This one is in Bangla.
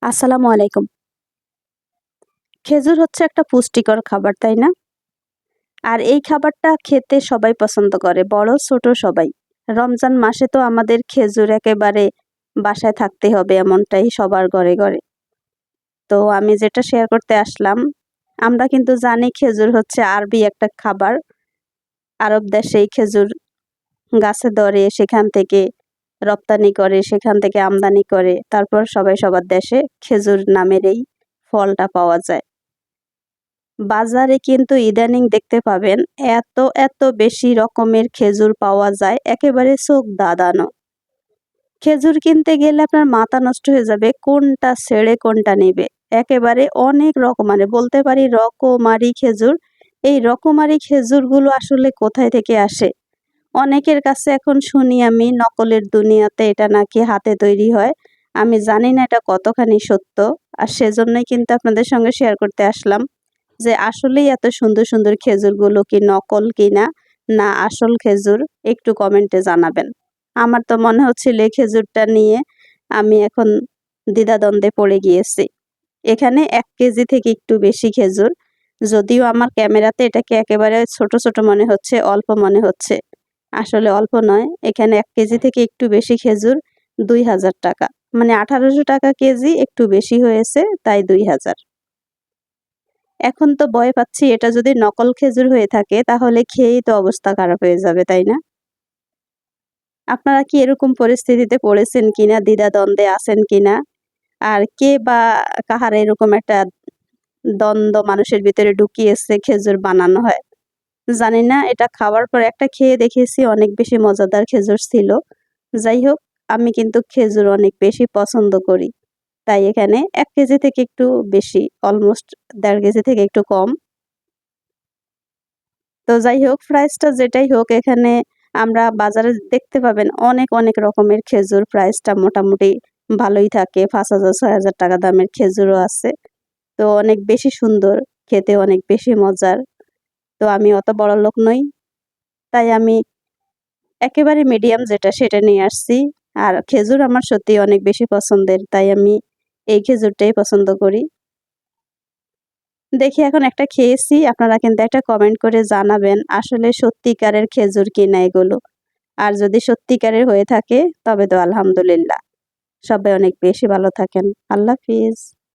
আসসালামু আলাইকুম। খেজুর হচ্ছে একটা পুষ্টিকর খাবার, তাই না? আর এই খাবারটা খেতে সবাই পছন্দ করে, বড় ছোট সবাই। রমজান মাসে তো আমাদের খেজুর একেবারে বাসায় থাকতে হবে এমনটাই সবার ঘরে ঘরে। তো আমি যেটা শেয়ার করতে আসলাম, আমরা কিন্তু জানি খেজুর হচ্ছে আরবি একটা খাবার। আরব দেশে এই খেজুর গাছে ধরে সেখান থেকে রপ্তানি করে, সেখান থেকে আমদানি করে, তারপর সবাই সবার দেশে খেজুর নামের এই ফলটা পাওয়া যায়। বাজারে কিন্তু ইদানিং দেখতে পাবেন এত এত বেশি রকমের খেজুর পাওয়া যায়, একেবারে চোখ ধাঁধানো। খেজুর কিনতে গেলে আপনার মাথা নষ্ট হয়ে যাবে কোনটা ছেড়ে কোনটা নেবে। একেবারে অনেক রকম, মানে বলতে পারি রকমারি খেজুর। এই রকমারি খেজুরগুলো আসলে কোথায় থেকে আসে? অনেকের কাছে এখন শুনি আমি নকলের দুনিয়াতে এটা নাকি হাতে তৈরি হয়। আমি জানি না এটা কতখানি সত্য। আর সেজন্যই কিন্তু আপনাদের সঙ্গে শেয়ার করতে আসলাম যে আসলেই এত সুন্দর সুন্দর খেজুরগুলো কি নকল কিনা না আসল খেজুর, একটু কমেন্টে জানাবেন। আমার তো মনে হচ্ছিল এই খেজুরটা নিয়ে আমি এখন দ্বিধাদ্বন্দ্বে পড়ে গিয়েছি। এখানে ১ কেজি থেকে একটু বেশি খেজুর, যদিও আমার ক্যামেরাতে এটাকে একেবারে ছোট ছোট মনে হচ্ছে, অল্প মনে হচ্ছে। আসলে অল্প নয়, এখানে ১ কেজি থেকে একটু বেশি খেজুর ২,০০০ টাকা, মানে ১৮০০ টাকা কেজি, একটু বেশি হয়েছে তাই ২,০০০। এখন তো ভয় পাচ্ছি এটা যদি নকল খেজুর হয়ে থাকে তাহলে খেয়েই তো অবস্থা খারাপ হয়ে যাবে, তাই না? আপনারা কি এরকম পরিস্থিতিতে পড়েছেন কিনা, দ্বিধাদ্বন্দ্বে আছেন কিনা? আর কে বা কাহার এরকম একটা দ্বন্দ্ব মানুষের ভিতরে ঢুকিয়েছে খেজুর বানানো হয়? জানি না, এটা খাওয়ার পর একটা খেয়ে দেখেছি, অনেক বেশি মজাদার খেজুর ছিল। যাই হোক, আমি কিন্তু খেজুর অনেক বেশি পছন্দ করি। তাই এখানে ১ কেজি থেকে একটু বেশি, অলমোস্ট ১.৫ কেজি থেকে একটু কম। তো যাই হোক, প্রাইসটা যেটাই হোক, এখানে আমরা বাজারে দেখতে পাবেন অনেক অনেক রকমের খেজুর, প্রাইসটা মোটামুটি ভালোই থাকে। ৫,০০০ ৬,০০০ টাকা দামের খেজুরও আছে। তো অনেক বেশি সুন্দর, খেতে অনেক বেশি মজার। তো আমি অত বড়লোক নই। তাই আমি একেবারে মিডিয়াম যেটা সেটা নিয়ে আসছি। আর খেজুর আমার সত্যিই অনেক বেশি পছন্দের। তাই আমি এই খেজুরটাই পছন্দ করি। দেখি এখন একটা খেয়েছি, আপনারা কিন্তু একটা কমেন্ট করে জানাবেন আসলে সত্যিকারের খেজুর কিনা এগুলো। আর যদি সত্যিকারের হয়ে থাকে তবে তো আলহামদুলিল্লাহ। সবাই অনেক বেশি ভালো থাকেন। আল্লাহ হাফিজ।